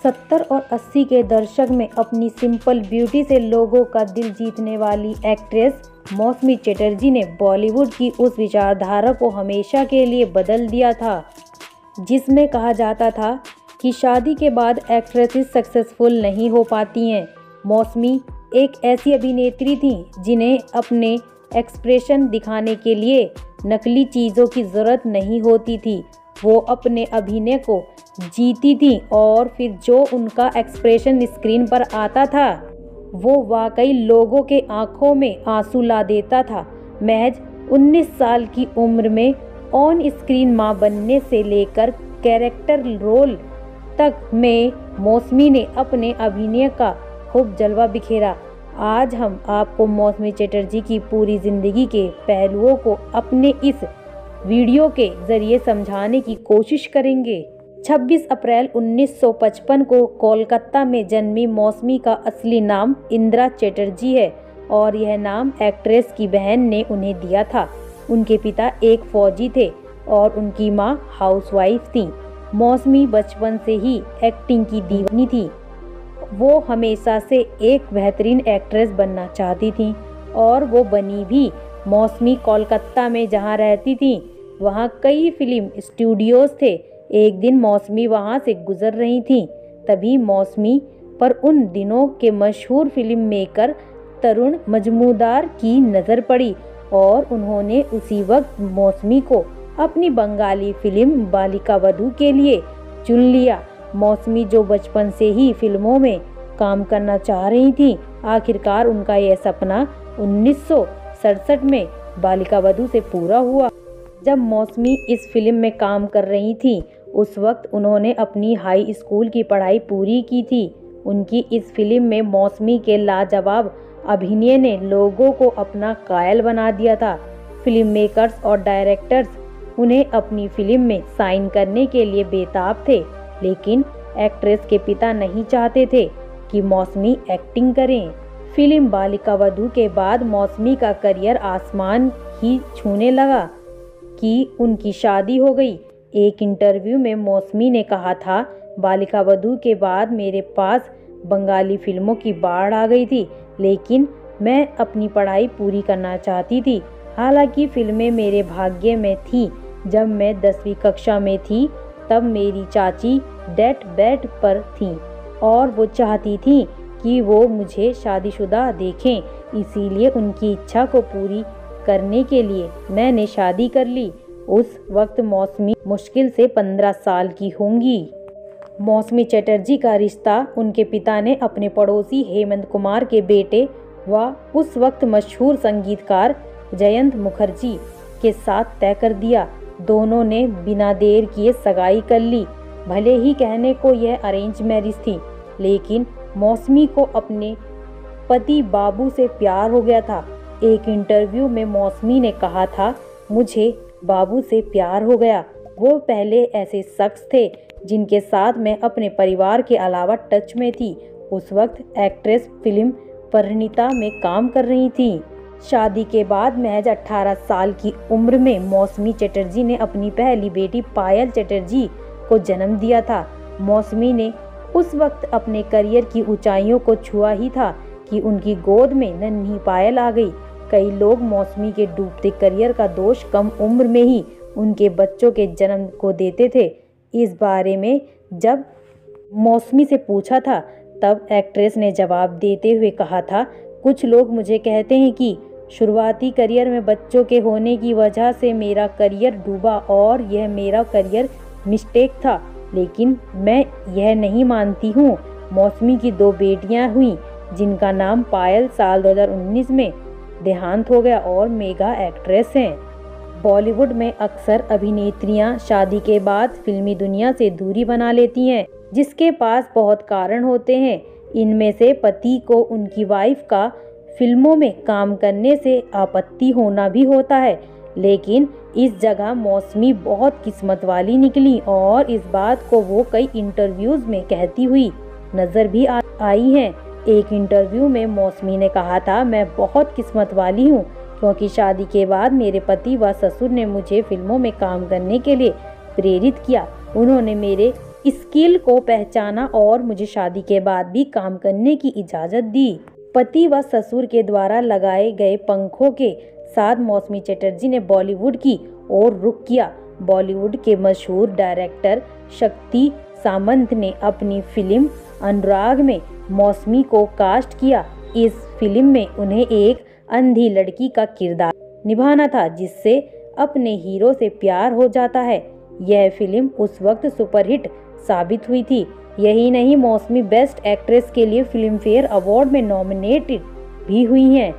70 और 80 के दशक में अपनी सिंपल ब्यूटी से लोगों का दिल जीतने वाली एक्ट्रेस मौसमी चटर्जी ने बॉलीवुड की उस विचारधारा को हमेशा के लिए बदल दिया था जिसमें कहा जाता था कि शादी के बाद एक्ट्रेसेस सक्सेसफुल नहीं हो पाती हैं। मौसमी एक ऐसी अभिनेत्री थी जिन्हें अपने एक्सप्रेशन दिखाने के लिए नकली चीज़ों की ज़रूरत नहीं होती थी। वो अपने अभिनय को जीती थी और फिर जो उनका एक्सप्रेशन स्क्रीन पर आता था वो वाकई लोगों के आंखों में आंसू ला देता था। महज 19 साल की उम्र में ऑन स्क्रीन मां बनने से लेकर कैरेक्टर रोल तक में मौसमी ने अपने अभिनय का खूब जलवा बिखेरा। आज हम आपको मौसमी चटर्जी की पूरी जिंदगी के पहलुओं को अपने इस वीडियो के जरिए समझाने की कोशिश करेंगे। 26 अप्रैल 1955 को कोलकाता में जन्मी मौसमी का असली नाम इंदिरा चटर्जी है और यह नाम एक्ट्रेस की बहन ने उन्हें दिया था। उनके पिता एक फौजी थे और उनकी मां हाउसवाइफ थी। मौसमी बचपन से ही एक्टिंग की दीवानी थी। वो हमेशा से एक बेहतरीन एक्ट्रेस बनना चाहती थी और वो बनी भी। मौसमी कोलकाता में जहाँ रहती थी वहाँ कई फिल्म स्टूडियोज थे। एक दिन मौसमी वहाँ से गुजर रही थी, तभी मौसमी पर उन दिनों के मशहूर फिल्म मेकर तरुण मजमूदार की नज़र पड़ी और उन्होंने उसी वक्त मौसमी को अपनी बंगाली फिल्म बालिका वधू के लिए चुन लिया। मौसमी जो बचपन से ही फिल्मों में काम करना चाह रही थी, आखिरकार उनका यह सपना 1967 में बालिका वधू से पूरा हुआ। जब मौसमी इस फिल्म में काम कर रही थी उस वक्त उन्होंने अपनी हाई स्कूल की पढ़ाई पूरी की थी। उनकी इस फिल्म में मौसमी के लाजवाब अभिनय ने लोगों को अपना कायल बना दिया था। फिल्म मेकर्स और डायरेक्टर्स उन्हें अपनी फिल्म में साइन करने के लिए बेताब थे, लेकिन एक्ट्रेस के पिता नहीं चाहते थे कि मौसमी एक्टिंग करें। फिल्म बालिका वधू के बाद मौसमी का करियर आसमान ही छूने लगा कि उनकी शादी हो गई। एक इंटरव्यू में मौसमी ने कहा था, बालिका वधू के बाद मेरे पास बंगाली फिल्मों की बाढ़ आ गई थी, लेकिन मैं अपनी पढ़ाई पूरी करना चाहती थी। हालांकि फिल्में मेरे भाग्य में थी। जब मैं 10वीं कक्षा में थी तब मेरी चाची डेथ बेड पर थी और वो चाहती थी कि वो मुझे शादीशुदा देखें, इसीलिए उनकी इच्छा को पूरी करने के लिए मैंने शादी कर ली। उस वक्त मौसमी मुश्किल से 15 साल की होंगी। मौसमी चटर्जी का रिश्ता उनके पिता ने अपने पड़ोसी हेमंत कुमार के बेटे व उस वक्त मशहूर संगीतकार जयंत मुखर्जी के साथ तय कर दिया। दोनों ने बिना देर किए सगाई कर ली। भले ही कहने को यह अरेंज मैरिज थी, लेकिन मौसमी को अपने पति बाबू से प्यार हो गया था। एक इंटरव्यू में मौसमी ने कहा था, मुझे बाबू से प्यार हो गया। वो पहले ऐसे शख्स थे जिनके साथ मैं अपने परिवार के अलावा टच में थी। उस वक्त एक्ट्रेस फिल्म परिणीता में काम कर रही थी। शादी के बाद महज 18 साल की उम्र में मौसमी चटर्जी ने अपनी पहली बेटी पायल चटर्जी को जन्म दिया था। मौसमी ने उस वक्त अपने करियर की ऊंचाइयों को छुआ ही था कि उनकी गोद में नन्ही पायल आ गई। कई लोग मौसमी के डूबते करियर का दोष कम उम्र में ही उनके बच्चों के जन्म को देते थे। इस बारे में जब मौसमी से पूछा था तब एक्ट्रेस ने जवाब देते हुए कहा था, कुछ लोग मुझे कहते हैं कि शुरुआती करियर में बच्चों के होने की वजह से मेरा करियर डूबा और यह मेरा करियर मिस्टेक था, लेकिन मैं यह नहीं मानती हूँ। मौसमी की 2 बेटियाँ हुई जिनका नाम पायल साल 2019 में देहांत हो गया और मेगा एक्ट्रेस हैं। बॉलीवुड में अक्सर अभिनेत्रियां शादी के बाद फिल्मी दुनिया से दूरी बना लेती हैं, जिसके पास बहुत कारण होते हैं। इनमें से पति को उनकी वाइफ का फिल्मों में काम करने से आपत्ति होना भी होता है, लेकिन इस जगह मौसमी बहुत किस्मत वाली निकली और इस बात को वो कई इंटरव्यूज में कहती हुई नजर भी आई हैं। एक इंटरव्यू में मौसमी ने कहा था, मैं बहुत किस्मत वाली हूँ क्योंकि शादी के बाद मेरे पति व ससुर ने मुझे फिल्मों में काम करने के लिए प्रेरित किया। उन्होंने मेरे स्किल को पहचाना और मुझे शादी के बाद भी काम करने की इजाज़त दी। पति व ससुर के द्वारा लगाए गए पंखों के साथ मौसमी चटर्जी ने बॉलीवुड की ओर रुख किया। बॉलीवुड के मशहूर डायरेक्टर शक्ति सामंत ने अपनी फिल्म अनुराग में मौसमी को कास्ट किया। इस फिल्म में उन्हें एक अंधी लड़की का किरदार निभाना था जिससे अपने हीरो से प्यार हो जाता है। यह फिल्म उस वक्त सुपरहिट साबित हुई थी। यही नहीं, मौसमी बेस्ट एक्ट्रेस के लिए फिल्म फेयर अवार्ड में नॉमिनेटेड भी हुई हैं।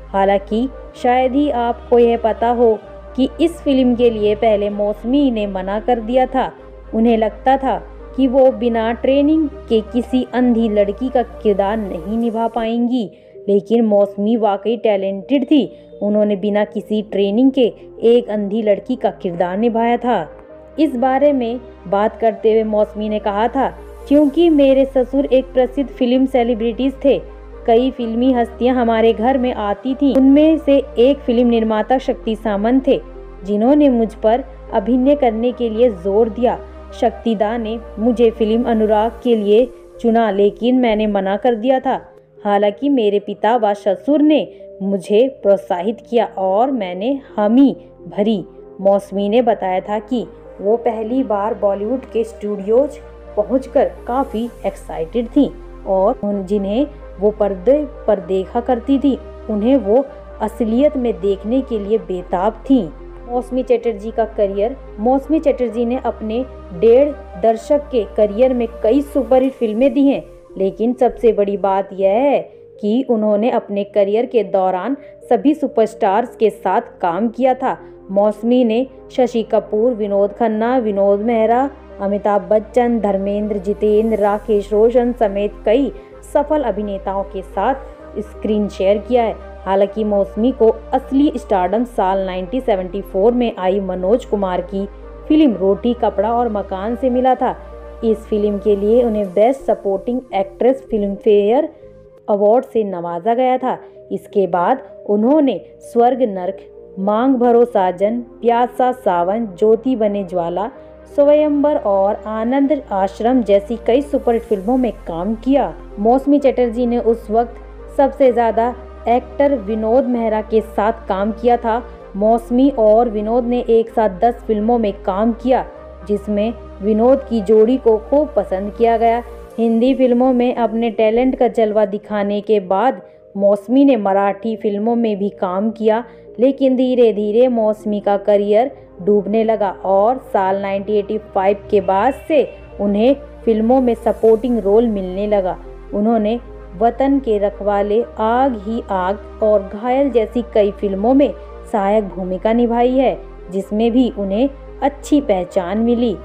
हालांकि शायद ही आपको यह पता हो कि इस फिल्म के लिए पहले मौसमी ने मना कर दिया था। उन्हें लगता था कि वो बिना ट्रेनिंग के किसी अंधी लड़की का किरदार नहीं निभा पाएंगी, लेकिन मौसमी वाकई टैलेंटेड थी। उन्होंने बिना किसी ट्रेनिंग के एक अंधी लड़की का किरदार निभाया था। इस बारे में बात करते हुए मौसमी ने कहा था, क्योंकि मेरे ससुर एक प्रसिद्ध फिल्म सेलिब्रिटीज थे। कई फिल्मी हस्तियां हमारे घर में आती थीं। उनमें से एक फिल्म निर्माता शक्ति सामंत थे, जिन्होंने मुझ पर अभिनय करने के लिए जोर दिया। शक्तिदा ने मुझे फिल्म अनुराग के लिए चुना, लेकिन मैंने मना कर दिया था। हालांकि मेरे पिता व ससुर ने मुझे प्रोत्साहित किया और मैंने हामी भरी। मौसमी ने बताया था कि वो पहली बार बॉलीवुड के स्टूडियोज पहुंचकर काफ़ी एक्साइटेड थी और जिन्हें वो पर्दे पर देखा करती थी, उन्हें वो असलियत में देखने के लिए बेताब थी। मौसमी चटर्जी का करियर। मौसमी चटर्जी ने अपने 1.5 दशक के करियर में कई सुपरहिट फिल्में दी हैं, लेकिन सबसे बड़ी बात यह है कि उन्होंने अपने करियर के दौरान सभी सुपरस्टार्स के साथ काम किया था। मौसमी ने शशि कपूर, विनोद खन्ना, विनोद मेहरा, अमिताभ बच्चन, धर्मेंद्र, जितेंद्र, राकेश रोशन समेत कई सफल अभिनेताओं के साथ स्क्रीन शेयर किया है। हालांकि मौसमी को असली स्टारडम साल 1974 में आई मनोज कुमार की फिल्म रोटी कपड़ा और मकान से मिला था। इस फिल्म के लिए उन्हें best supporting actress film fair award से नवाजा गया था। इसके बाद उन्होंने स्वर्ग नरक, मांग भरो साजन, प्यासा सावन, ज्योति बने ज्वाला, स्वयंवर और आनंद आश्रम जैसी कई सुपरहिट फिल्मों में काम किया। मौसमी चटर्जी ने उस वक्त सबसे ज़्यादा एक्टर विनोद मेहरा के साथ काम किया था। मौसमी और विनोद ने एक साथ 10 फिल्मों में काम किया, जिसमें विनोद की जोड़ी को खूब पसंद किया गया। हिंदी फिल्मों में अपने टैलेंट का जलवा दिखाने के बाद मौसमी ने मराठी फिल्मों में भी काम किया, लेकिन धीरे धीरे मौसमी का करियर डूबने लगा और साल 1985 के बाद से उन्हें फिल्मों में सपोर्टिंग रोल मिलने लगा। उन्होंने वतन के रखवाले, आग ही आग और घायल जैसी कई फिल्मों में सहायक भूमिका निभाई है, जिसमें भी उन्हें अच्छी पहचान मिली।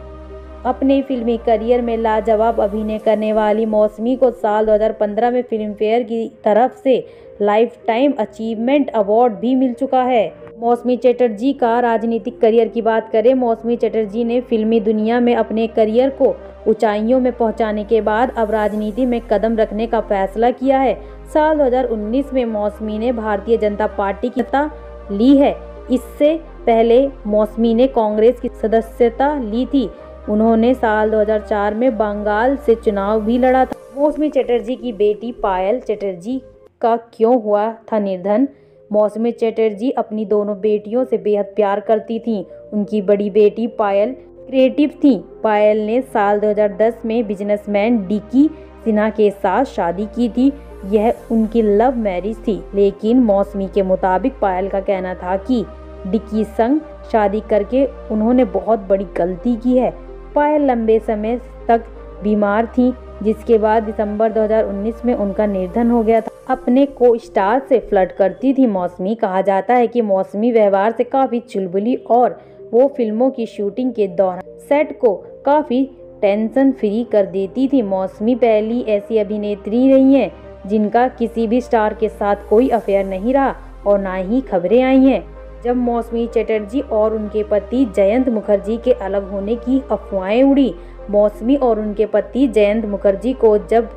अपने फिल्मी करियर में लाजवाब अभिनय करने वाली मौसमी को साल 2015 में फिल्म फेयर की तरफ से लाइफ टाइम अचीवमेंट अवार्ड भी मिल चुका है। मौसमी चटर्जी का राजनीतिक करियर की बात करें। मौसमी चटर्जी ने फिल्मी दुनिया में अपने करियर को ऊंचाइयों में पहुंचाने के बाद अब राजनीति में कदम रखने का फैसला किया है। साल 2019 में मौसमी ने भारतीय जनता पार्टी की सदस्यता ली है। इससे पहले मौसमी ने कांग्रेस की सदस्यता ली थी। उन्होंने साल 2004 में बंगाल से चुनाव भी लड़ा था। मौसमी चटर्जी की बेटी पायल चटर्जी का क्यों हुआ था निधन? मौसमी चटर्जी अपनी दोनों बेटियों से बेहद प्यार करती थीं। उनकी बड़ी बेटी पायल क्रिएटिव थी। पायल ने साल 2010 में बिजनेसमैन डिकी सिन्हा के साथ शादी की थी। यह उनकी लव मैरिज थी, लेकिन मौसमी के मुताबिक पायल का कहना था कि डिकी संग शादी करके उन्होंने बहुत बड़ी गलती की है। पायल लंबे समय तक बीमार थी, जिसके बाद दिसंबर 2019 में उनका निधन हो गया था। अपने को स्टार से फ्लर्ट करती थी मौसमी। कहा जाता है कि मौसमी व्यवहार से काफ़ी चुलबुली और वो फिल्मों की शूटिंग के दौरान सेट को काफ़ी टेंशन फ्री कर देती थी। मौसमी पहली ऐसी अभिनेत्री रही हैं जिनका किसी भी स्टार के साथ कोई अफेयर नहीं रहा और ना ही खबरें आई हैं। जब मौसमी चटर्जी और उनके पति जयंत मुखर्जी के अलग होने की अफवाहें उड़ी, मौसमी और उनके पति जयंत मुखर्जी को जब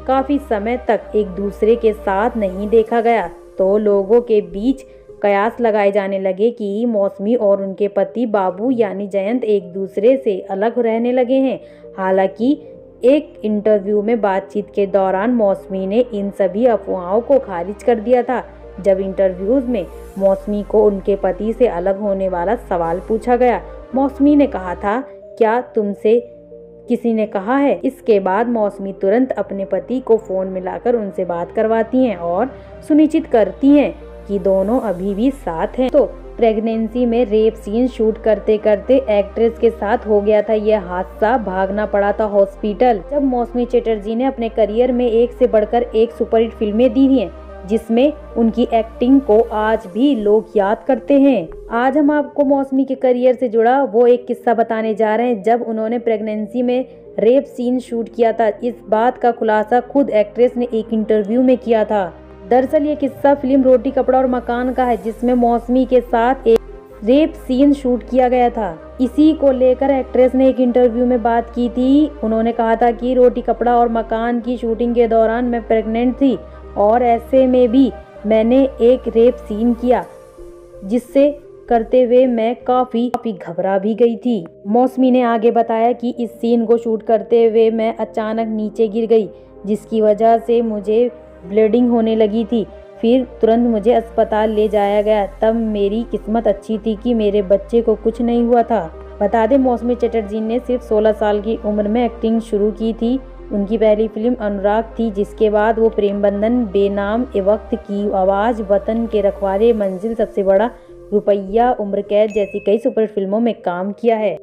काफ़ी समय तक एक दूसरे के साथ नहीं देखा गया, तो लोगों के बीच कयास लगाए जाने लगे कि मौसमी और उनके पति बाबू यानी जयंत एक दूसरे से अलग रहने लगे हैं। हालांकि एक इंटरव्यू में बातचीत के दौरान मौसमी ने इन सभी अफवाहों को खारिज कर दिया था। जब इंटरव्यूज में मौसमी को उनके पति से अलग होने वाला सवाल पूछा गया, मौसमी ने कहा था, क्या तुमसे किसी ने कहा है? इसके बाद मौसमी तुरंत अपने पति को फोन मिलाकर उनसे बात करवाती हैं और सुनिश्चित करती हैं कि दोनों अभी भी साथ हैं। तो प्रेगनेंसी में रेप सीन शूट करते करते एक्ट्रेस के साथ हो गया था यह हादसा, भागना पड़ा था हॉस्पिटल। जब मौसमी चटर्जी ने अपने करियर में एक से बढ़कर एक सुपरहिट फिल्में दी हैं, जिसमें उनकी एक्टिंग को आज भी लोग याद करते हैं। आज हम आपको मौसमी के करियर से जुड़ा वो एक किस्सा बताने जा रहे हैं जब उन्होंने प्रेगनेंसी में रेप सीन शूट किया था। इस बात का खुलासा खुद एक्ट्रेस ने एक इंटरव्यू में किया था। दरअसल ये किस्सा फिल्म रोटी कपड़ा और मकान का है, जिसमें मौसमी के साथ एक रेप सीन शूट किया गया था। इसी को लेकर एक्ट्रेस ने एक इंटरव्यू में बात की थी। उन्होंने कहा था कि रोटी कपड़ा और मकान की शूटिंग के दौरान मैं प्रेग्नेंट थी और ऐसे में भी मैंने एक रेप सीन किया, जिससे करते हुए मैं काफी घबरा भी गई थी। मौसमी ने आगे बताया कि इस सीन को शूट करते हुए मैं अचानक नीचे गिर गई, जिसकी वजह से मुझे ब्लीडिंग होने लगी थी। फिर तुरंत मुझे अस्पताल ले जाया गया। तब मेरी किस्मत अच्छी थी कि मेरे बच्चे को कुछ नहीं हुआ था। बता दें, मौसमी चटर्जी ने सिर्फ 16 साल की उम्र में एक्टिंग शुरू की थी। उनकी पहली फिल्म अनुराग थी, जिसके बाद वो प्रेम बंधन, बेनाम, ए वक्त की आवाज़, वतन के रखवाले, मंजिल, सबसे बड़ा रुपया, उम्र कैद जैसी कई सुपर फिल्मों में काम किया है।